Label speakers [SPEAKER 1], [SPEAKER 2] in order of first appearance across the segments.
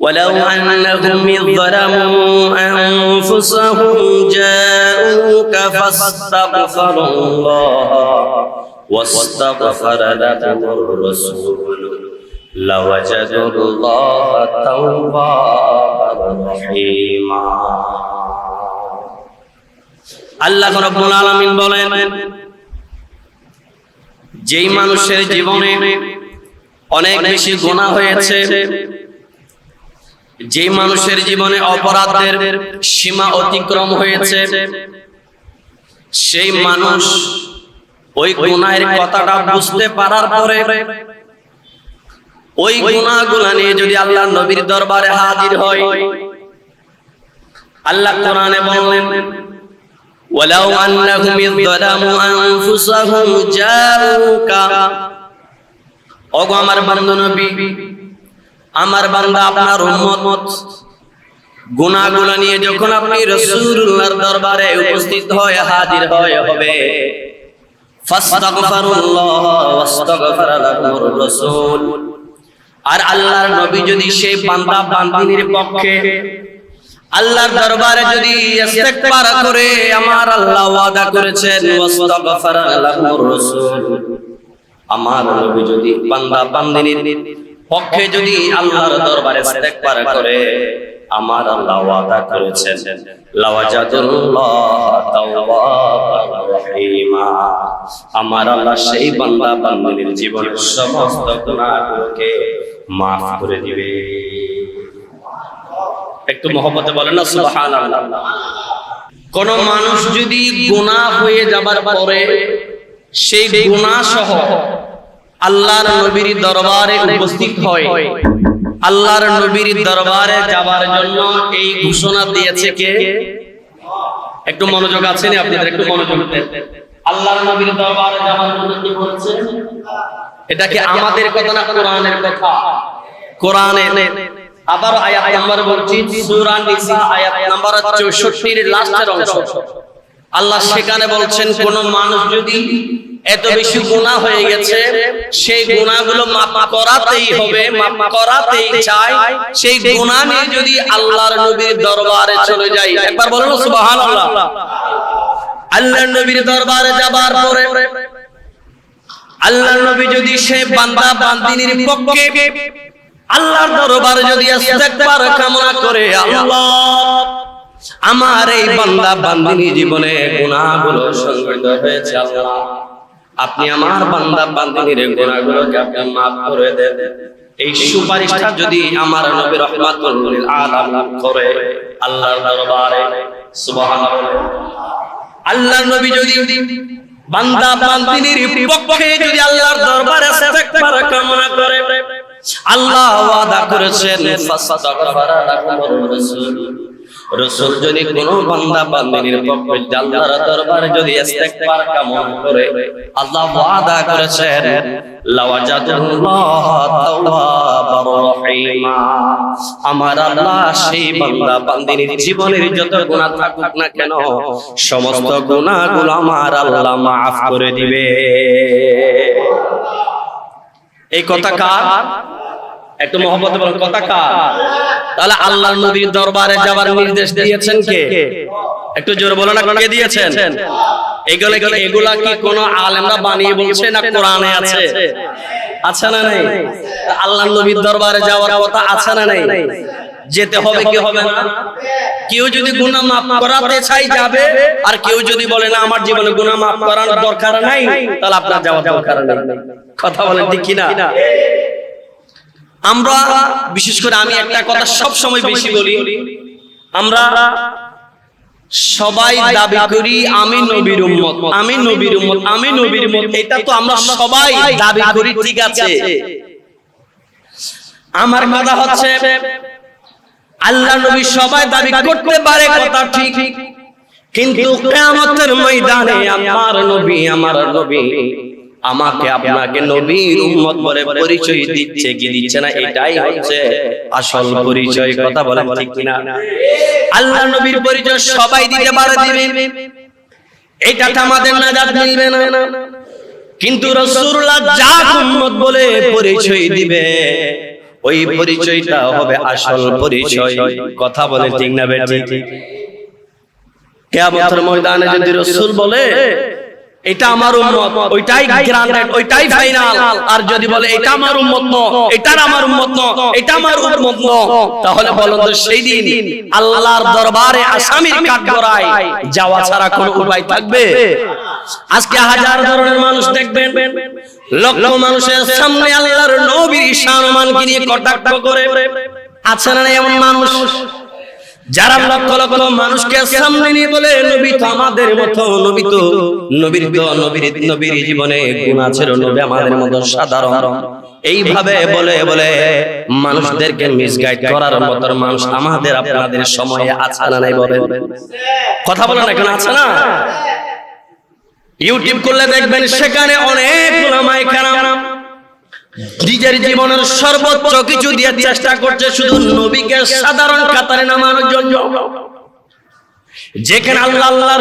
[SPEAKER 1] ولو أنهم إذ ظلموا أنفسهم جاءوك فاستغفروا الله واستغفر لهم الرسول لوجدوا الله توابا رحيما আল্লাহ রাব্বুল আলামিন বলেন, যেই মানুষের জীবনে অনেক বেশি গুনাহ হয়েছে, যেই মানুষের জীবনে অপরাধের সীমা অতিক্রম হয়েছে, সেই মানুষ ওই গুনাহের কথাটা বুঝতে পারার পরে ওই গুনাহগুলো নিয়ে যদি আল্লাহর নবীর দরবারে হাজির হয়, আল্লাহ কোরআনে বলেন, ওয়ালাউ আন্নাহুম ইযলামু আনফুসাহুম জাউকা, ওগো আমার বান্দা নবী, আমার বান্দা আপনার উম্মত গুনাহগুলো নিয়ে যখন আপনি রাসূলুল্লাহর দরবারে উপস্থিত হয়ে হাজির হবে, ফাস্তাগফিরুল্লাহ ওয়াস্তাগফারা লাহুর রাসূল, আর আল্লাহর নবী যদি সেই বান্দা বান্দিনীর পক্ষে আল্লাহর দরবারে যদি ইস্তেগফার করে, আমার আল্লাহ ওয়াদা করেছেন ওয়াস্তাগফারা লাহুর রাসূল, আমার নবী যদি বান্দা বান্দিনীর পক্ষে যদি আল্লাহর দরবারে ইস্তেগফার করে, আমার আল্লাহ ওয়াদা করেছেন লাওয়াজাদুল্লাহ তাওয়াবার রহিমা, আমার আল্লাহ সেই বান্দা বান্দিনীর জীবনের সমস্ত গুনাহগুলোকে maaf করে দিবে। একটু মহব্বতে বলেন না সুবহানাল্লাহ। কোন মানুষ যদি গুনাহ হয়ে যাবার পরে সেই গুনাহ সহ আল্লাহর নবীর দরবারে উপস্থিত হয়, আল্লাহর নবীর দরবারে যাবার জন্য এই ঘোষণা দিয়েছে কে? একটু মনোযোগ আছে না আপনাদের? একটু মনোযোগ দেন। আল্লাহর নবীর দরবারে যাবার জন্য কি বলছে? এটা কি আমাদের কথা না কোরআনের কথা? কোরআনে আবার আয়াত নাম্বার বলছি, সূরা নিসা আয়াত নাম্বার 64 এর লাস্টের অংশ। আল্লাহ সেখানে বলছেন, কোন মানুষ যদি এত বেশি গুনাহ হয়ে গেছে, সেই গুনাহগুলো মাফ করাতেই হবে, মাফ করাতেই চায়, সেই গুনাহ নিয়ে যদি আল্লাহর নবীর দরবারে চলে যায়, একবার বলুন সুবহানাল্লাহ। আল্লাহর নবীর দরবারে যাবার পরে আল্লাহর নবী যদি সেই বান্দা বান্দিনীর পক্ষে আল্লাহর দরবারে যদি ইস্তেগফার কামনা করে, আল্লাহ আমার এই বান্দা বান্দিনী জীবনে গুনাহগুলো সংঘটিত হয়েছে, আল্লাহ আপনি আমার বান্দা বান্দিনীর গুনাহগুলোকে আপনি maaf করে দেন, এই সুপারিশটা যদি আমার নবী রাহমাতুল লিল আলামিন করে আল্লাহর দরবারে, সুবহানাল্লাহ। আল্লাহর নবী যদি বান্দা বান্দিনীর পক্ষে যদি আল্লাহর দরবারে ইস্তেগফার কামনা করে, আল্লাহ ওয়াদা করেছেন ফাস্তাগফারা লাহুর রাসূল, রাসূল যদি কোন বান্দা বান্দিনীর পক্ষে আল্লাহর দরবারে যদি ইস্তেগফার কামনা করে, আল্লাহ ওয়াদা করেছেন লাওয়াজাদুল্লাহ তাওয়াবার রহিমা, আমার আল্লাহ সেই বান্দা বান্দিনীর জীবনের যত গুনাহ থাকুক না কেন, সমস্ত গুনাহগুলো আমার আল্লাহ maaf করে দিবে। এই কথা কার? একটু মহব্বতে বলেন, কথা কার? তাহলে আল্লাহর নবীর দরবারে যাওয়ার নির্দেশ দিয়েছেন কে? একটু জোরে বলেন না, কে দিয়েছেন? এগুলা কি কোন আলেমরা বানিয়ে বলছে না কোরআনে আছে? আছে না নাই? আল্লাহর নবীর দরবারে যাওয়ার কথা আছে না নাই? যেতে হবে কি হবে না? কেউ যদি গুনাহ maaf করাতে চাই যাবে, আর কেউ যদি বলে না আমার জীবনে গুনাহ maaf করার দরকার নাই, তাহলে আপনার যাওয়ার দরকার নেই। কথা বলেন ঠিক কি না? আমরা বিশেষ করে আমি একটা কথা সব সময় বেশি বলি, আমরা সবাই দাবি করি আমি নবীর উম্মত, আমি নবীর উম্মত, আমি নবীর উম্মত, এটা তো আমরা সবাই দাবি করি, ঠিক আছে। আমার কথা হচ্ছে আল্লাহ নবী সবাই দাবি করতে পারে, কথা ঠিক, কিন্তু কিয়ামতের ময়দানে আমার নবী আমাকে আপনাকে নবীর উম্মত বলে পরিচয় দিচ্ছে কি দিচ্ছে না, এটাই হচ্ছে আসল পরিচয়। কথা বলেন ঠিক কিনা? আল্লাহ নবীর পরিচয় সবাই দিতে পারে, দিবে, এটাতে আমাদের নাজাত মিলবে না, কিন্তু রাসূলুল্লাহ যাক উম্মত বলে পরিচয় দিবে, ওই পরিচয়টা হবে আসল পরিচয়। কথা বলে ঠিক না বেঠিক? কিয়ামতের ময়দানে যদি রাসূল বলে এটা আমার উম্মত, ওইটাই গ্রান্ডেড, ওইটাই ফাইনাল, আর যদি বলে এটা আমার উম্মত না, এটার আমার উম্মত না, এটা আমার উম্মত না, তাহলে বলেন তো সেই দিন আল্লাহর দরবারে আসামির কাঠগড়ায় যাওয়া ছাড়া কোনো উপায় থাকবে? আজকে হাজার ধরনের মানুষ দেখবেন, লক্ষ মানুষের সামনে আল্লাহর নবীর সম্মানকে নিয়ে কটাক্ষ করে। আছে না এমন মানুষ যারা লক্ষ লক্ষ মানুষকে সামনে নিয়ে বলে নবী তো আমাদের মতো, নবীর জীবনে গুণ আছে, নবী আমাদের মতো সাধারণ, এইভাবে বলে বলে মানুষদেরকে মিসগাইড করার মতো মানুষ আমাদের আপনাদের সময়ে আছে না নাই? বলেন, কথা বলেন না কেন? আছে না? ইউটিউব করলে দেখবেন সেখানে অনেক উলামায়ে কেরাম নিজের জীবনের সর্বোচ্চ কিছু দিয়ে চেষ্টা করছে শুধু নবীকে সাধারণ কাতারে নামানোর জন্য। যেখানে আল্লাহ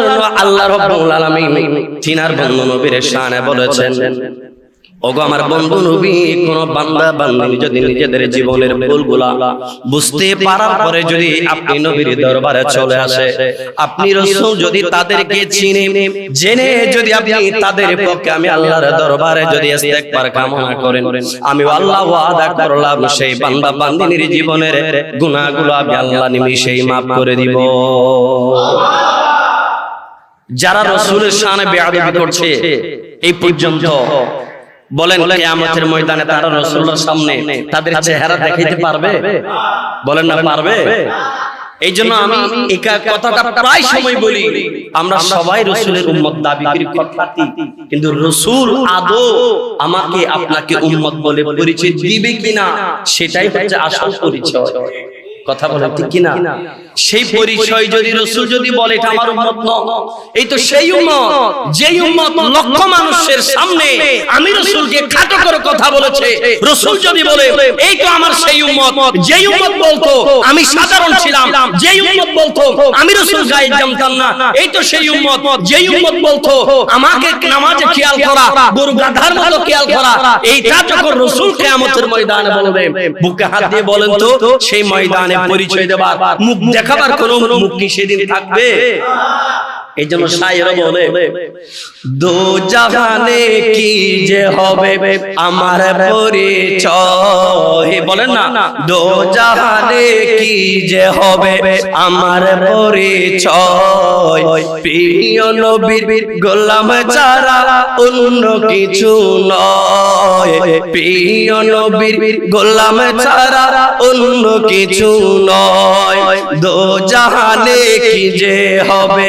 [SPEAKER 1] রাব্বুল আলামিন তিনার বন্ধু নবীর শানে বলেছেন, ওগো আমার বন্ধু নবী, কোন বান্দা বান্দি যদি নিজেদের জীবনের ভুলগুলা বুঝতে পারার পরে যদি আপনি নবীর দরবারে চলে আসে, আপনি রাসূল যদি তাদেরকে চিনে জেনে যদি আপনি তাদের পক্ষে আমি আল্লাহর দরবারে যদি ইস্তেগফার কামনা করেন, আমি আল্লাহ ওয়াদা করলাম সেই বান্দা বান্দির জীবনের গুনাহগুলো আমি আল্লাহ নিমিষেই maaf করে দিব। যারা রাসূলের শানে বেয়াদবি করছে এই পর্যন্ত, বলেন কিয়ামতের ময়দানে তারা রাসূলের সামনে তাদের চেহারা দেখাইতে পারবে? বলেন না পারবে? এই জন্য আমি এই কথাটা প্রায় সময় বলি, আমরা সবাই রাসূলের উম্মত দাবি করি কথাটি, কিন্তু রাসূল আদৌ আমাকে আপনাকে উম্মত বলে পরিচয় দিবে কিনা সেটাই হচ্ছে আসল পরিচয়। কথা বলেন ঠিক কিনা? সেই পরিচয় যদি রাসূল যদি বলে এটা আমার উম্মত না, এই তো সেই উম্মত যেই উম্মত লক্ষ মানুষের সামনে আমি রাসূলকে খাটো করে কথা বলেছে। রাসূল যদি বলে এই তো আমার সেই উম্মত, যেই উম্মত বলতো আমি সাধারণ ছিলাম, যেই উম্মত বলতো আমি রাসূল গায়ে জানতাম না, এই তো সেই উম্মত যেই উম্মত বলতো আমাকে নামাজে খেয়াল করা, গরু গাধার মতো খেয়াল করা, এইটা যখন রাসূল কিয়ামতের ময়দানে বলবে, বুকে হাত দিয়ে বলেন তো সেই ময়দানে পরিচয় দেবার, মুখ দেখাবার কোন মুখ কি সেদিন থাকবে? এই জন্য শায়ের বলে, দো জাহানে কি যে হবে আমার পরিচয়, বলেন না, দো জাহানে কি যে হবে আমার পরিচয়, প্রিয় নবীর গোলাম ছাড়া অন্য কিছু নয়, প্রিয় নবীর গোলাম ছাড়া অন্য কিছু নয়, দো জাহানে কি যে হবে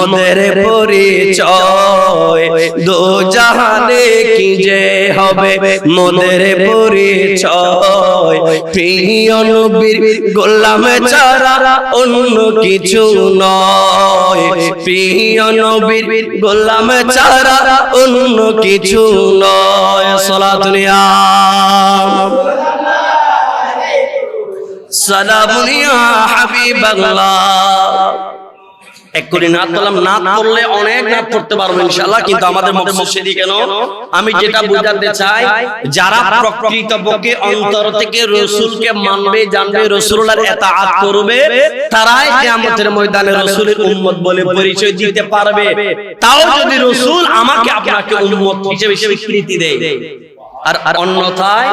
[SPEAKER 1] মোদের পরিচয়, দো জাহানে কি যে হবে মোদের পরিচয়, প্রিয় নবীর গোলাম ছাড়া অন্য কিছু নয়, প্রিয় নবীর গোলাম ছাড়া অন্য কিছু নয়। সালাতুন ইয়া সালামুন ইয়া হাবিবাল্লাহ। এক করে নাত করলাম, নাত করলে অনেক নাত করতে পারবো ইনশাআল্লাহ, কিন্তু আমাদের মকসদ সেদিকে কেন, আমি যেটা বোঝাতে চাই, যারা প্রকৃতপক্ষে অন্তর থেকে রাসূলকে মানবে, জানবে, রাসূলের ইতাআত করবে, তারাই কিয়ামতের ময়দানে রাসূলের উম্মত বলে পরিচয় দিতে পারবে। তাও যদি রাসূল আমাকে আপনাকে উম্মত হিসেবে স্বীকৃতি দেয়, আর অন্যথায়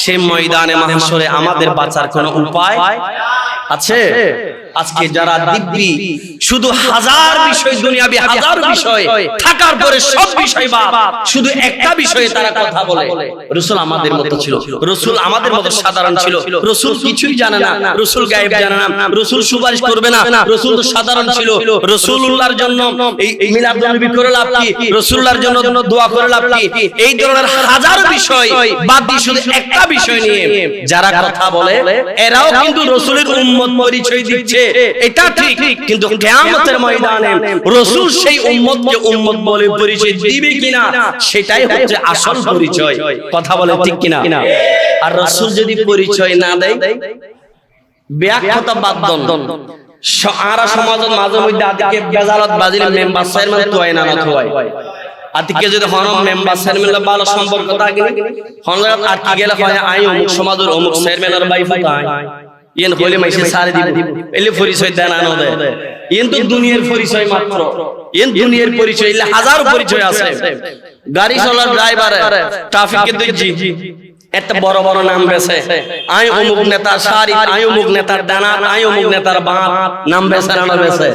[SPEAKER 1] সে ময়দানে মাহশরে আমাদের বাঁচার কোনো উপায় আছে? আজকে যারা দিব্যি শুধু হাজার বিষয়, দুনিয়াবি হাজার বিষয় থাকার পরে সব বিষয় বাদ, শুধু একটা বিষয়ে তারা কথা বলে, রাসূল আমাদের মতো ছিল, রাসূল আমাদের মতো সাধারণ ছিল, রাসূল কিছুই জানে না, রাসূল গায়েব জানে না, রাসূল সুপারিশ করবে না, রাসূল তো সাধারণ ছিল, রাসূলুল্লাহর জন্য এই মিলাদ নবী করে লাভ কি, রাসূলুল্লাহর জন্য দোয়া করে লাভ কি, এই ধরনের হাজার বিষয় বাদ দিয়ে শুধু একটা বিষয় নিয়ে যারা কথা বলে, এরাও কিন্তু রাসূলের উম্মত পরিচয় দিচ্ছে, এটা ঠিক, কিন্তু কিয়ামতের ময়দানে রাসূল সেই উম্মতকে উম্মত বলে পরিচয় দিবে কিনা সেটাই হচ্ছে আসল পরিচয়। কথা বলে ঠিক কিনা? আর রাসূল যদি পরিচয় না দেয়, ব্যাখ্যাতা বাদ দন আরা সমাজের মাঝে মধ্যে আদিকে বেজালত বাজিলে মেম্বার চেয়ারম্যান তোয় না নয়, আতিকে যদি হনম মেম্বার চেয়ারম্যান ভালো সম্পর্ক থাকে হন আর কি গেলে হয় আই অমুক সমাজের অমুক চেয়ারম্যানের ভাই ফুটায় ইয়েন হইলে মাইসে সারে দিব এলে পরিচয় দেন আনো দেয় ইয়েন তো দুনিয়ার পরিচয় মাত্র ইয়েন দুনিয়ার পরিচয় এলে হাজারো পরিচয় আছে গাড়ি চালার ড্রাইভার ট্রাফিকে দেখছি একটা বড় বড় নাম বেছে আই অমুক নেতার শাড়ি আই অমুক নেতার দানা আই অমুক নেতার বাপ নাম বেছে না বেছে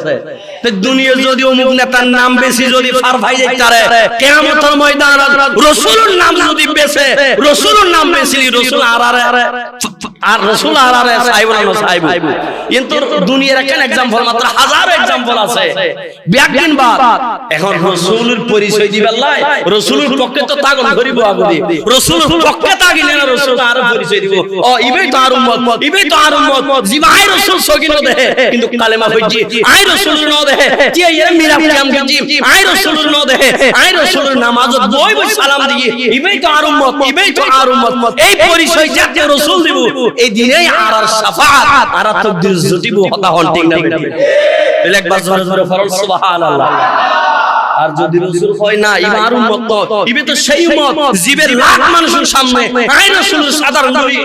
[SPEAKER 1] তো দুনিয়া যদি অমুক নেতার নাম বেশি যদি ফার ভাই যাইতারে কিয়ামতের ময়দানে রাসূলের নাম যদি বেছে রাসূলের নাম বেশি রাসূল আর রাসূল আর সাহেব না সাহেব কিন্তু দুনিয়ার একটা एग्जांपल মাত্র হাজার एग्जांपल আছে ব্যাকদিন বাদ এখন রাসূলের পরিচয় দিবেলাই রাসূলের পক্ষে তো তাগল ধরিব আগদি রাসূলের পক্ষে তাগিলে না রাসূল আর পরিচয় দিব ও ইবেই তো আর উম্মত ইবেই তো আর উম্মত জিবাই রাসূল সগিন দেহে কিন্তু কালেমা হইজি আই রাসূল ন দেহে তি এর মিরা কিয়াম গজি আই রাসূল ন দেহে আই রাসূলের নামাজ বই বই সালাম দিয়ে ইবেই তো আর উম্মত ইবেই তো আর উম্মত এই পরিচয় যাতে রাসূল দিব এই দিনেই আর শাফাআত আর তাকদীর জুটিব হতা হন ঠিক না বলে একবার জোরে জোরে ফরল সুবহানাল্লাহ আর যদি রাসূল হয় না ইমার উম্মত ইবে তো সেই উম্মত জীবের লাখ মানুষের সামনে আই রাসূলের সাধারণ করি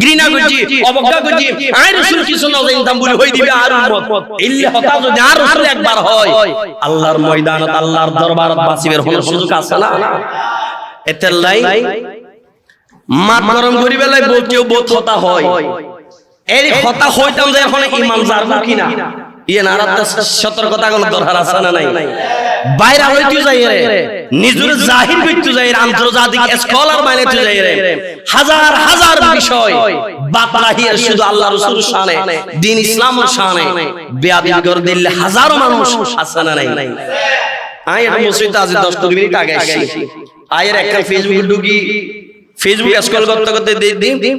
[SPEAKER 1] ঘৃণা করছি অবজ্ঞা করছি আই রাসূল কিছু না জানতাম বলে হই দিবে আর উম্মত ইল্লে হতা যদি আর রাসূল একবার হয় আল্লাহর ময়দানত আল্লাহর দরবারত বাঁচিবের হল সুযোগ আছে না এতেলাই মাত গরম করি বেলায় কেউ বোধ হতা হয় এই হতা হইতাম যে এখন ইমান জারবো কিনা ইয়ে নারাতে সতর্কতা কোন দরকার আছে না নাই বাইরে হইতে যাই রে নিজের জাহির করতে যাই রে আন্তর্জাতিক স্কলার বানাইতে যাই রে হাজার হাজার বিষয় বাতলাহির শুধু আল্লাহ রাসূলের শানে দ্বীন ইসলামের শানে বেয়াদবি করে দিলে হাজারো মানুষ আছে না নাই আয় মসজিদে আজ 10 মিনিট আগে আসছি আয়ের একটা ফেসবুক ঢুকি ফেসবুক স্ক্রল করতে করতে দেখি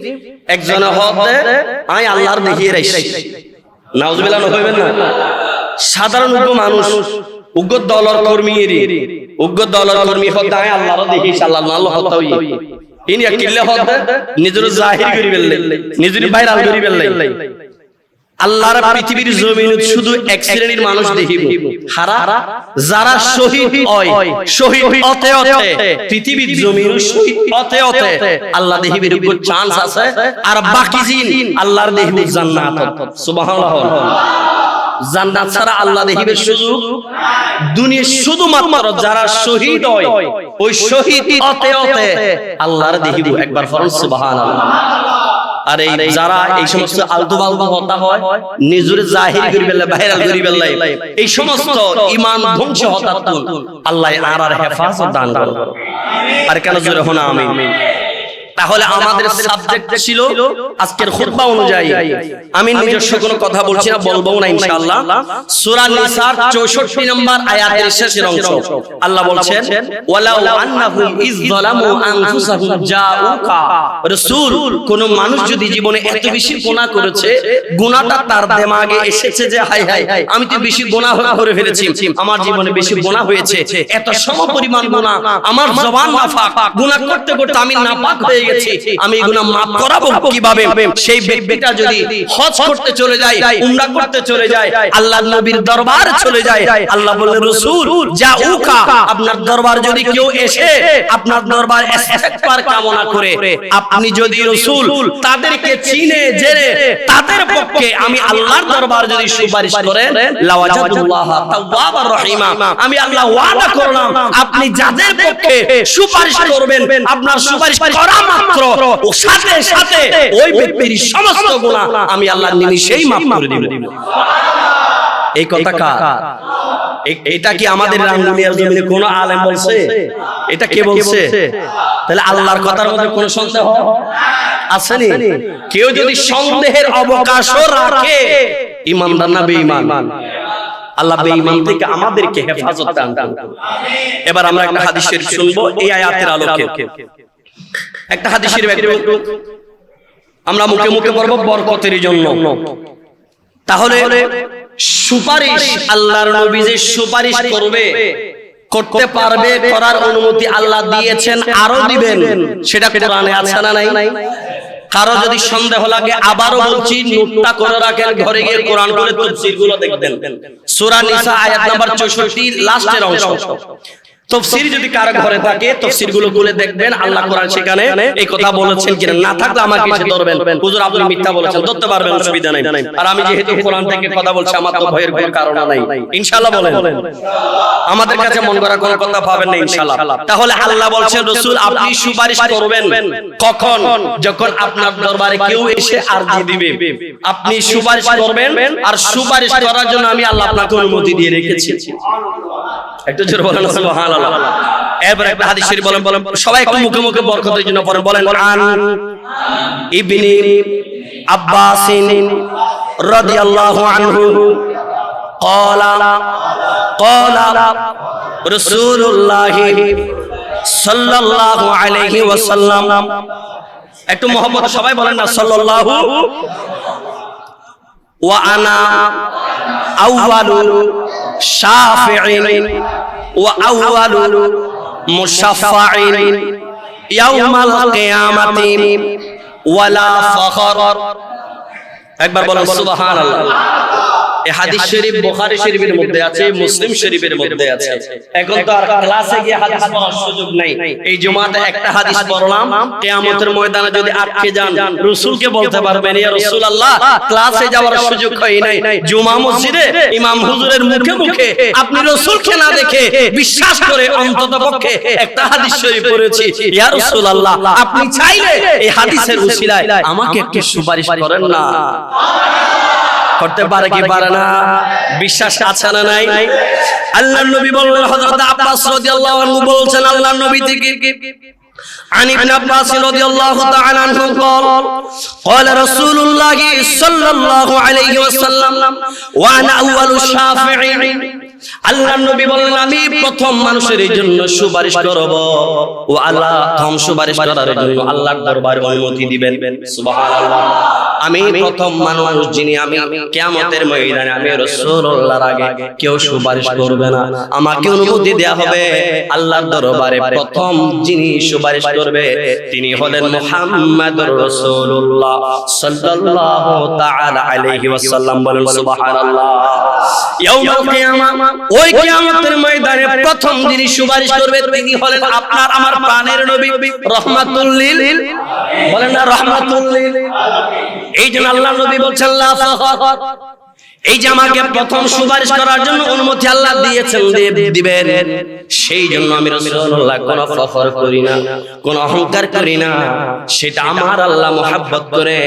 [SPEAKER 1] একজন হতে আই আল্লাহর দেখিয়ে রাইছি নাউজুবিল্লাহ হইবেন না সাধারণ মানুষ উগ্র দলের কর্মী হতে আই আল্লাহর দেখিয়ে আল্লাহ হতে হই ইনি কিল্লে হতে নিজের জাহির করি ফেললে নিজের ভাইরাল করি ফেললে আল্লাহর পৃথিবীর জমিনে শুধু এক শ্রেণীর মানুষ দেখিব হারা যারা শহীদ হয় শহীদ হতে হতে পৃথিবীর জমিনে শহীদ হতে হতে আল্লাহ দেখিবের উপর চান্স আছে আর বাকি জিন আল্লাহর দেখিব জান্নাত সুবহানাল্লাহ জান্নাত ছাড়া আল্লাহ দেখিবের সুযোগ দুনিয়া শুধুমাত্র যারা শহীদ হয় ওই শহীদ হতে হতে আল্লাহর দেখিব একবার ফরজ সুবহানাল্লাহ আর এই যারা এই সমস্ত আলতু বালতু হতা হয় নিজের জাহির করি বেলা ভাইরাল করি বেলা এই সমস্ত ঈমান ধ্বংস হতাত আল্লাহ আর হেফাজত দান করুন আর কেন জোরে হনা আমিন তাহলে আমাদের সাবজেক্ট ছিল আজকের খুতবা অনুযায়ী আমি নিজস্ব কোনো কথা বলছি না বলবো না ইনশাআল্লাহ সূরা নিসার 64 নম্বর আয়াতের শেষের অংশ আল্লাহ বলছেন ওয়ালাউ আন্নাহুম ইয যালামু আনফুসাহুম জাউকা রাসূল কোন মানুষ যদি জীবনে এত বেশি গুনাহ করেছে গুনাহটা তার দিমাগে এসেছে যে হাই হাই আমি তো বেশি গুনাহ করে ফেলেছি আমার জীবনে বেশি গুনাহ হয়েছে এত সমপরিমাণ গুনাহ আমার জবান নাফাক গুনাহ করতে করতে আমি নাপাক হয়ে গেছি আমি এগুলো maaf করাবো কিভাবে সেই ব্যক্তিটা যদি হজ করতে চলে যায় উমরা করতে চলে যায় আল্লাহর নবীর দরবারে চলে যায় আল্লাহ বলেন রাসূল জাউকা আপনার দরবার যদি কেউ এসে আপনার দরবার ইস্তেগফার কামনা করে আপনি যদি রাসূল তাদেরকে চিনে জেনে তাদের পক্ষে আমি আল্লাহর দরবার যদি সুপারিশ করেন লাওয়াজাদুল্লাহ তাওয়াবার রহিমা আমি আল্লাহ ওয়াদা করলাম আপনি যাদের পক্ষে সুপারিশ করবেন আপনার সুপারিশ করা মাত্র ও সাথে সাথে ওই ব্যক্তির সমস্ত গুনাহ আমি আল্লাহর নিমিষেই maaf করে দিব সুবহানাল্লাহ এই কথা কার এটা কি আমাদের রাঙ্গুনিয়ার জমিনে কোন আলেম বলছে এটা কে বলছে তাহলে আল্লাহর কথার মধ্যে কোন সন্দেহ আছে নি কেউ যদি সন্দেহের অবকাশও রাখে ঈমানদার না বেঈমান আল্লাহ বেঈমান থেকে আমাদেরকে হেফাজত দান করুন আমিন এবার আমরা একটা হাদিস শরীফ শুনবো এই আয়াতের আলোকে একটা হাদিস শরীফ একটু আমরা মুখে মুখে পড়ব বরকতের জন্য তাহলে সুপারিশ আল্লাহর নবী যে সুপারিশ করতে পারবে করার অনুমতি আল্লাহ দিয়েছেন আরো দিবেন সেটা কোরআনে আছে না নাই কারো যদি সন্দেহ লাগে আবারও বলছি, নোটটা করে রাখেন, ঘরে গিয়ে কোরআন করে তাফসীর গুলো দেখবেন। সূরা নিসা আয়াত নাম্বার 64 লাস্টের অংশ। তাফসীর যদি কারো ঘরে থাকে তাফসীর গুলো খুলে দেখবেন আল্লাহ কোরআন সেখানে এই কথা বলেছেন কিনা। না থাকলে আমাকে এসে ধরবেন, হুজুর আপনি মিথ্যা বলেছেন, ধরতে পারবেন, অসুবিধা নাই। আর আমি যেহেতু কোরআন থেকে কথা বলছি, আমার তো ভয়ের কোনো কারণ নাই। ইনশাআল্লাহ বলেন, আমাদের কাছে মন করা কোনো কথা পাবেন না ইনশাআল্লাহ। তাহলে আল্লাহ বলছেন রাসূল আপনি সুপারিশ করবেন কখন? যখন আপনার দরবারে কেউ এসে আরজি দিবে, আপনি সুপারিশ করবেন। আর সুপারিশ করার জন্য আমি আল্লাহ আপনাকে অনুমতি দিয়ে রেখেছি। একটু জোরে বলেন সুবহানাল্লাহ। এবার একটা হাদিস শরীফ বলেন, সবাই একটু মুখে মুখে বরকতের জন্য পড়েন, বলেন আন ইবনে আব্বাস রাদিয়াল্লাহু আনহু ক্বালা ক্বালা রাসূলুল্লাহ সাল্লাল্লাহু আলাইহি ওয়াসাল্লাম। একটু মুহাম্মদ সবাই বলেন না, সাল্লাল্লাহু ওয়া আনা আউয়ালু শাফিঈন ওয়া আউয়ালু মুশাফফাঈন ইয়াউমাল কিয়ামাতি ওয়ালা ফখর। একবার বলেন সুবহানাল্লাহ। এই হাদিস শরীফ বুখারী শরীফের মধ্যে আছে, মুসলিম শরীফের মধ্যে আছে। এখন তো আর ক্লাসে গিয়ে হাদিস পড়ার সুযোগ নাই। এই জুমাতে একটা হাদিস পড়লাম, কিয়ামতের ময়দানে যদি আটকে যান রাসূলকে বলতে পারবেন ইয়া রাসূলুল্লাহ ক্লাসে যাওয়ার সুযোগ হয় নাই, জুমা মসজিদে ইমাম হুজুরের মুখে মুখে আপনি রাসূলকে না দেখে বিশ্বাস করে অন্ততপক্ষে একটা হাদিস শরীফ পড়েছি, ইয়া রাসূলুল্লাহ আপনি চাইলে এই হাদিসের উসিলায় আমাকে একটু সুপারিশ করেন না। করতে পারে কি পারে না? বিশ্বাস আছে না নাই? আল্লাহর নবী বললেন, হযরত আব্বাস রাদিয়াল্লাহু আনহু বলছেন আল্লাহর নবী থেকে عن ابن عباس رضي الله تعالى عنه قال قال رسول الله صلى الله عليه وسلم وانا اول الشافعين। আল্লাহর নবী বললেন আমি প্রথম মানুষের জন্য সুপারিশ করব। ও আল্লাহ প্রথম সুপারিশ করার জন্য আল্লাহর দরবারে অনুমতি দিবেন। সুবহানাল্লাহ। আমি প্রথম মানুষ যিনি, আমি কিয়ামতের ময়দানে আমি রাসূলুল্লাহর আগে কেউ সুপারিশ করবে না, আমাকে অনুমতি দেয়া হবে। আল্লাহর দরবারে প্রথম যিনি সুপারিশ করবে তিনি হলেন মুহাম্মাদুর রাসূলুল্লাহ সাল্লাল্লাহু তাআলা আলাইহি ওয়াসাল্লাম। বলেন সুবহানাল্লাহ। ইয়াউমুল কিয়ামা, ওই কিয়ামতের ময়দানে প্রথম যিনি সুপারিশ করবে তিনি হলেন আপনার আমার প্রাণের নবী রাহমাতুল লিল, বলেন না রাহমাতুল লিল। এই জন্য আল্লাহর নবী বলছেন লা ফাখর, এই যে আমাকে প্রথম সুপারিশ করার জন্য অনুমতি আল্লাহ দিয়েছেন, দিবেন, সেই জন্য আমি রাসূলুল্লাহ কোনো ফখর করি না, কোনো অহংকার করি না। সেটা আমার আল্লাহ মুহাব্বত করে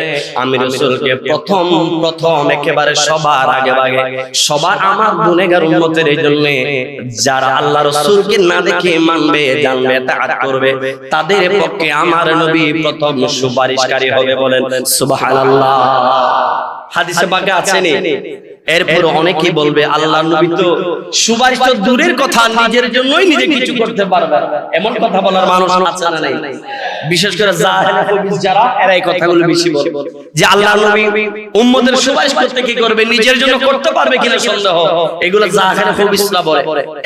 [SPEAKER 1] আমি রাসূলকে প্রথম একেবারে সবার আগে সবার আমার গুনাহগার উম্মতের এই জন্য যারা আল্লাহ রাসূলকে না দেখে মানবে, জানবে, তাআত করবে, তাদের পক্ষে আমার নবী প্রথম সুপারিশকারী হবে। বলেন সুবহানাল্লাহ। হাদিসে পাকে আছে নি। এরপর অনেকেই বলবে আল্লাহর নবী তো সুপারিশ তো দূরের কথা, নিজের জন্যই নিজে কিছু করতে পারবে, এমন কথা বলার মানুষ আছে না নাই? বিশেষ করে জাহেল হাদিস যারা, এরা এই কথাগুলো বেশি বলে যে আল্লাহর নবী উম্মতের সুপারিশ করতে কি করবে, নিজের জন্য করতে পারবে কিনা সন্দেহ। এগুলো জাহেল হাদিসরা বলে।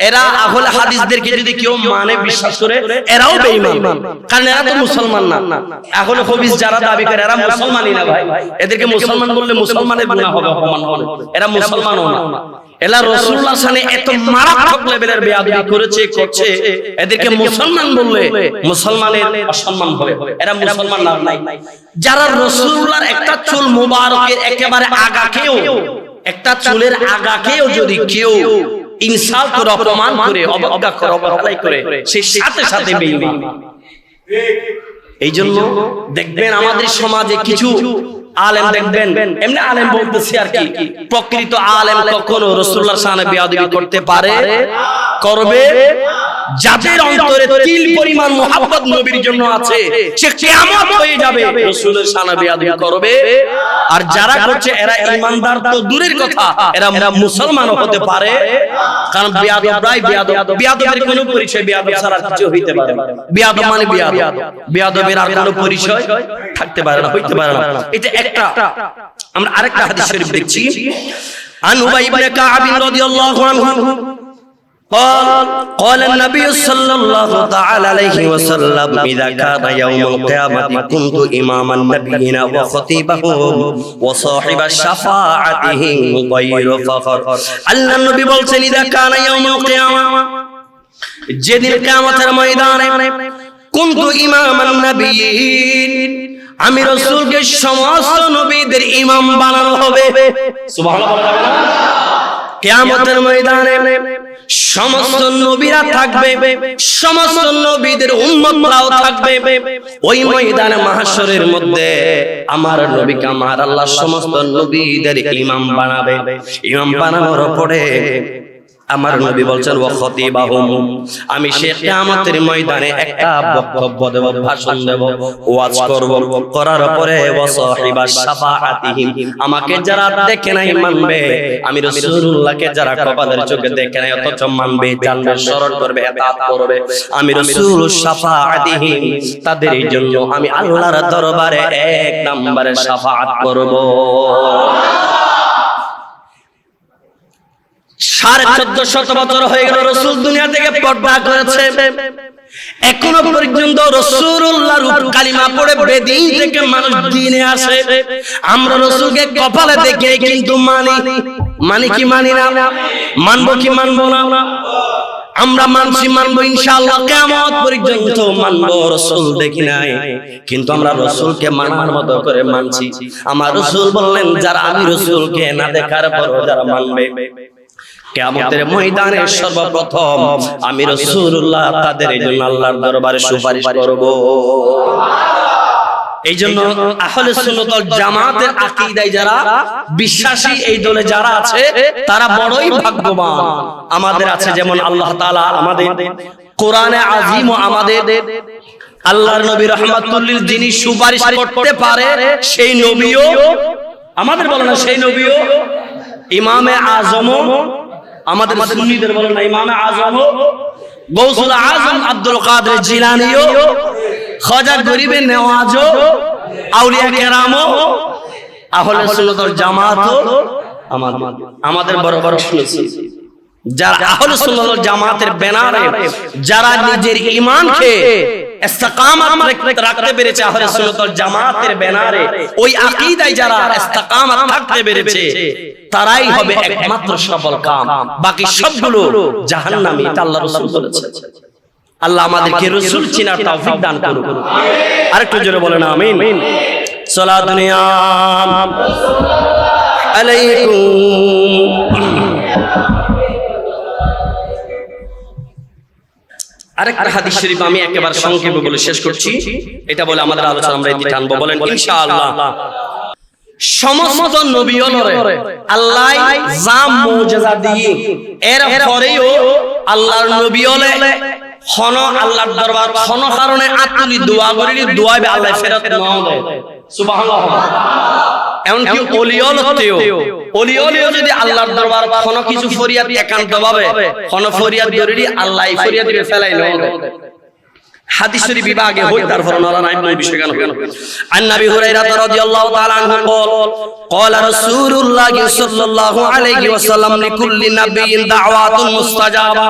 [SPEAKER 1] এরা আহলে হাদিসদেরকে যদি কেউ মানে বিশ্বাস করে এরাও বেঈমান, কারণ এরা তো মুসলমান না। আহলে হাদিস যারা দাবি করে এরা মুসলমানই না ভাই। এদেরকে মুসলমান বললে মুসলমানের গুনাহ হবে, অপমান হবে। এরা মুসলমানও না। এরা রাসূলুল্লাহর সামনে এত মারাত্মক লেভেলের বেয়াদবি করছে, এদেরকে মুসলমান বললে মুসলমানের অসম্মান হবে। এরা মুসলমান না। যারা রাসূলুল্লাহর একটা চুল মুবারকের একেবারে আগাকেও, একটা চুলের আগাকেও যদি কেউ ইনসাল্ট করে, অপমান করে, অবজ্ঞা করে, অবহেলা করে, সেই সাথে সাথে বেঈমান। এই জন্য দেখবেন আমাদের সমাজে কিছু আলেম দেখবেন, এমনি আলেম বলতেছি আর কি, প্রকৃত আলেম কখনো রাসূলুল্লাহর সামনে বেয়াদবি করতে পারে, করবে যাদের অন্তরে তিল পরিমাণ মুহাব্বত নবীর জন্য আছে, সে কিয়ামত হয়ে যাবে রাসূলের সামনে বেয়াদবি করবে। আর যারা করছে এরা ঈমানদার তো দূরের কথা, এরা মুসলমানও হতে পারে। কারণ বেয়াদবের কোনো পরিচয় বেয়াদব ছাড়া কিছু হইতে পারে না। বেয়াদব মানে বেয়াদবের আর কোনো পরিচয় থাকতে পারে না, হইতে পারে না। এটা একটা। আমরা আরেকটা হাদিস শরীফ দেখছি, আন উবাই ইবনে কাব রাদিয়াল্লাহু আনহু قال النبي صلى الله تعالى عليه وسلم إذا كان يوم القيامة كنت إمام النبيين وخطيبهم وصاحب شفاعتهم غير فخر আল্লাহ নবী বলছেন إذا كان يوم القيامة যেদিন কিয়ামতের ময়দানে কুনতু ইমামান নবিয়্যিন আমি রাসূলকে সমস্ত নবীদের ইমাম বানানো হবে সুবহানাল্লাহ বলা যাবে না কিয়ামতের ময়দানে সমস্ত নবীরা থাকবে সমস্ত নবীদের উম্মতরাও থাকবে ওই ময়দানে মাহশরের মধ্যে আমার নবীকে আমার আল্লাহ সমস্ত নবীদের ইমাম বানাবে ইমাম বানানোর পরে আমার নবী বলছেন ওয়া খতিবাহুম আমি সেই কিয়ামতের ময়দানে একটা বক্তব্য দেব ভাষণ দেব ওয়াজ করব করার পরে ওয়া সাহিবা শাফাআতিহিম আমাকে যারা দেখে নাই মানবে আমি রাসূলুল্লাহকে যারা কপালের চোখে দেখে নাই অথচ মানবে জানবে স্মরণ করবে ইতাআত করবে আমি রাসূল শাফাআতিহিম তাদের জন্য আমি আল্লাহর দরবারে এক নম্বরে শাফাআত করব 1450 বছর হয়ে গেল রাসূল দুনিয়া থেকে পর্দা করেছে এখনো পর্যন্ত রাসূলুল্লাহর উপর কালিমা পড়ে বেদিন থেকে মানুষ দ্বীনে আসে আমরা রাসূলকে কপালে দেখে কিন্তু মানি কি মানি না মানবো কি মানবো না আমরা মানবো ইনশাআল্লাহ কিয়ামত পর্যন্ত মানবো রাসূল দেখি নাই কিন্তু আমরা রাসূলকে মানার মতো করে মানছি আমার রাসূল বললেন যারা আমি রাসূলকে না দেখার পর যারা মানবে কিয়ামতের ময়দানে সর্বপ্রথম আমি রাসূলুল্লাহ তাদের জন্য আল্লাহর দরবারে সুপারিশ করব এইজন্য আহলে সুন্নাত ওয়াল জামাতের আকীদায় যারা বিশ্বাসী এই দলে যারা আছে তারা বড়ই ভাগ্যবান আমাদের আছে যেমন আল্লাহ তাআলা আমাদের কোরআনে আযীম ও আমাদের আল্লাহর নবী রাহমাতুল লিল যিনি সুপারিশ করতে পারে সেই নবীও আমাদের বলে না সেই নবীও ইমামে আযম আমাদের সুন্নিদের বলে না ইমামে আযম গৌসুল আযম আব্দুল কাদের জিলানীও খাজা গরিবে নেওয়াজও আউলিয়া কেরামও আহলে সুন্নাত ওয়াল জামাতও আমাদের বড় বড় শুনেছি যারা আহলে সুন্নাত ওয়াল জামাতের ব্যানারে যারা নিজের ঈমানকে ইস্তেকামাত রাখতে পেরেছে আহলে সুন্নাত ওয়াল জামাতের ব্যানারে ওই আকীদায় যারা ইস্তেকামাত থাকতে পেরেছে তারাই হবে একমাত্র সফল কাম বাকি সবগুলো জাহান্নামী এটা আল্লাহ রাসূল বলেছেন আল্লাহ আমাদেরকে রাসূল চিনার তৌফিক দান করুন আরেকটু জোরে বলেন আমিন সালাতুন ইয়া আলাইকুম আরেকটা হাদিস শরীফ আমি একেবারে সংক্ষেপে বলে শেষ করছি এটা বলে আমাদের আলোচনা আমরা এদিকে টানবো বলেন ইনশাআল্লাহ সমস্ত নবীওয়ালারে আল্লাহ যা মুজিজা দিয়ে এর পরেও আল্লাহর নবীওয়ালা খন আল্লাহর দরবার খন কারণে আতুলি দোয়া করিলি দোয়াবে আল্লাহ ফেরত নাও দেয় সুবহানাল্লাহ এমন কি ওলিওলিও যদি আল্লাহর দরবার খন কিছু ফরিয়াদ একান্তভাবে খন ফরিয়াদ করিলি আল্লাহ ফরিয়াদ দিবে ফেলাই নাও দেয় হাদিস শরীফ বিভাগে হই তারপর নরনা ইবনে বিষয় কেন আন নবী হুরায়রা রাদিয়াল্লাহু তাআলা আনহু قال رسول الله صلى الله عليه وسلم لكل نبي دعوات مستجابه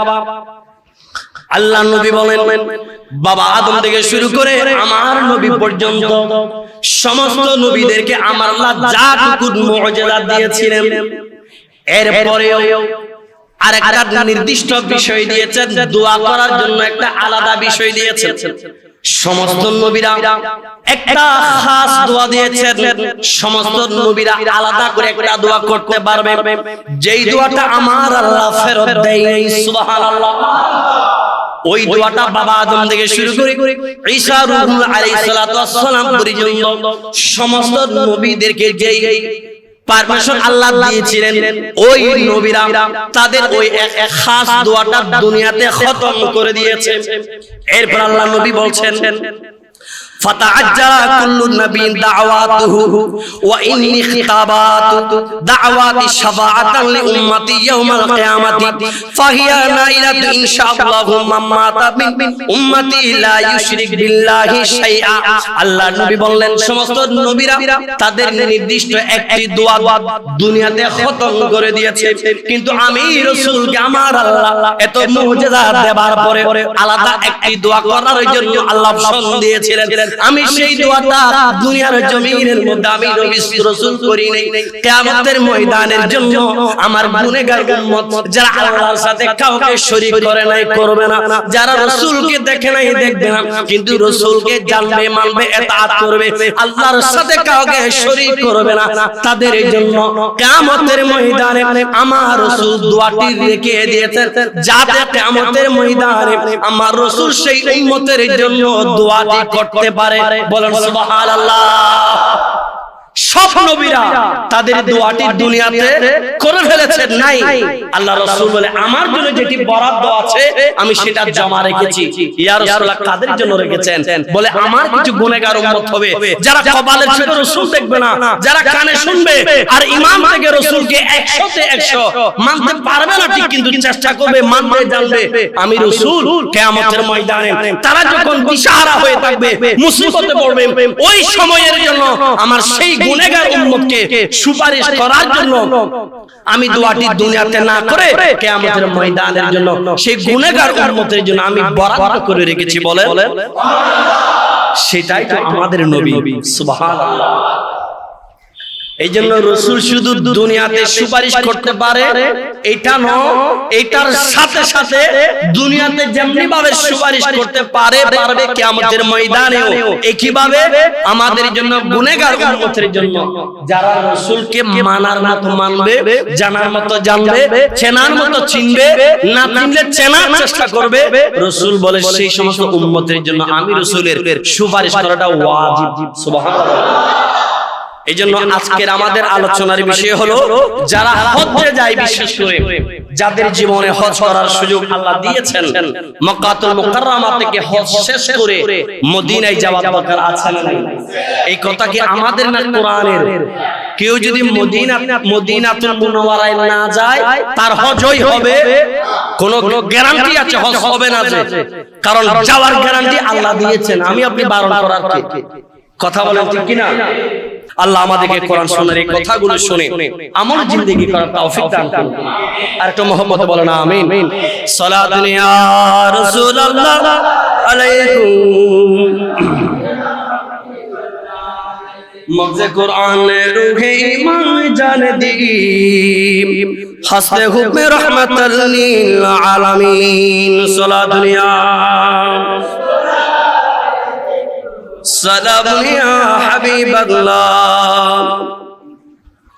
[SPEAKER 1] আল্লাহ নবী বলেন বাবা আদম থেকে শুরু করে আমার নবী পর্যন্ত সমস্ত নবীদেরকে আমার আল্লাহ জাতুকুন মুজিজা দিয়েছিলেন এরপরেও আরেকটা নির্দিষ্ট বিষয় দিয়েছেন দোয়া করার জন্য একটা আলাদা বিষয় দিয়েছেন সমস্ত নবীরা একটা খাস দোয়া দিয়েছেন সমস্ত নবীরা আলাদা করে একটা দোয়া করতে পারবে যেই দোয়াটা আমার আল্লাহ ফেরত দেয় সুবহানাল্লাহ ওই দোয়াটা বাবা আদম থেকে শুরু করে ঈসা রূহুল আলাইহিস সালাতু ওয়াস সালাম পর্যন্ত সমস্ত নবীদেরকে যেই পারমিশন আল্লাহ দিয়েছিলেন ওই নবীরা তাদের ওই এক খাস দোয়াটা দুনিয়াতে খতম করে দিয়েছে এরপর আল্লাহ নবী বলছেন ফাতাআজ্জালা কুল্লু নাবিয়্যিন দাওয়াতুহু ওয়া ইন্নী খিতাবাতু দাওয়াতি শাফাআতান লি উম্মতি ইয়াওমাল কিয়ামাতি ফাহিয়া নাইলাতু ইনশাআল্লাহু মাম্মাতা মিন উম্মতি লা ইউশরিক বিল্লাহি শাইআ। আল্লাহ নবী বললেন সমস্ত নবীরা তাদের নির্দিষ্ট একটি দোয়া দুনিয়াতে খতম করে দিয়েছে, কিন্তু আমি রাসূলকে আমার আল্লাহ এত মুজিজা দেবার পরে আলাদা একটি দোয়া করার জন্য আল্লাহ অপশন দিয়েছিলেন। আমি সেই দোয়াটা দুনিয়ার জমিনের মধ্যে আমি নবী রাসূল করি নাই। কিয়ামতের ময়দানের জন্য আমার গুনাহগার উম্মত যারা আল্লাহর সাথে কাউকে শরীক করে নাই, করবে না, যারা রাসূলকে দেখে নাই, দেখবে না, কিন্তু রাসূলকে জানবে, মানবে, ইতাআত করবে, আল্লাহর সাথে কাউকে শরীক করবে না, তাদের জন্য কিয়ামতের ময়দানে আমার রাসূল দোয়াটি রেখে দিয়েছেন, যাতে কিয়ামতের ময়দানে আমার রাসূল সেই উম্মতের জন্য দোয়াটি করতে পারে। বলেন সুবহানাল্লাহ। সব নবীরা তাদের দোয়াটি দুনিয়াতে করে ফেলেছেন নাই। আল্লাহ রাসূল বলে আমার জন্য যেটি বরাদ্দ আছে আমি সেটা জমা রেখেছি। ইয়া রাসূলুল্লাহ কাদের জন্য রেখেছেন? বলে আমার কিছু গুনাহগার উম্মত হবে যারা কপালের চোখে রাসূল দেখবে না, যারা কানে শুনবে আর ইমাম থেকে রাসূলকে 100 তে 100 মানতে পারবে না, ঠিক কিন্তু চেষ্টা করবে মানতে, জানবে আমি রাসূল। কিয়ামতের ময়দানে তারা যখন দিশাহারা হয়ে থাকবে, মুসিবতে পড়বে, ওই সময়ের জন্য আমার সেই গুনাহগার উম্মতকে সুপারিশ করার জন্য আমি দোয়াটি দুনিয়াতে না করে কিয়ামতের ময়দানের জন্য সেই গুনাহগার উম্মতের জন্য আমি বরাদ্দ করে রেখেছি। বলেন সেটাই তো আমাদের নবী। সুবহানাল্লাহ। এই জন্য রাসূল শুধু দুনিয়াতে সুপারিশ করতে পারে এটা নয়, এটার সাথে সাথে দুনিয়াতে যেমনি ভাবে সুপারিশ করতে পারবে কিয়ামতের ময়দানেও একইভাবে আমাদের জন্য গুনাহগার উম্মতের জন্য যারা রাসূলকে মানার মতো মানবে, জানার মতো জানবে, চেনার মতো চিনবে, না চিনলে চেনার চেষ্টা করবে, রাসূল বলে সেই সমস্ত উম্মতের জন্য আমি রাসূলের সুপারিশ করাটা ওয়াজিব। সুবহানাল্লাহ। এই জন্য আজকের আমাদের আলোচনার বিষয় হলো যারা হজ্জে যায়, বিশেষ করে যাদের জীবনে হজ করার সুযোগ আল্লাহ দিয়েছেন, মক্কাতুল মুকাররমা থেকে হজ শেষ করে মদিনায় যাওয়ার দরকার আছে না নাই? এই কথা কি আমাদের না কোরআনের? কেউ যদি মদিনাতুল মুনাওয়ারায় না যায় তার হজই হবে? কোন গ্যারান্টি আছে হজ হবে না? কারণ যাওয়ার গ্যারান্টি আল্লাহ দিয়েছেন, আমি আপনি বারণ করার কি? কথা বলেন ঠিক কিনা? আল্লাহ আমাদেরকে কোরআন শোনার এই কথাগুলো শুনে আমল জিন্দেগি করার তৌফিক দান করুন। আর একটু মুহাম্মদ বলেন আমিন। সালাতুন ইয়া রাসূলুল্লাহ আলাইকুম। মগজে কোরআন রূহে ঈমান জান দি হাসবে হুকমে রাহমাতাল লিল আলামিন। সালাতুন ইয়া সালাম ইয়া হাবিবাল্লাহ।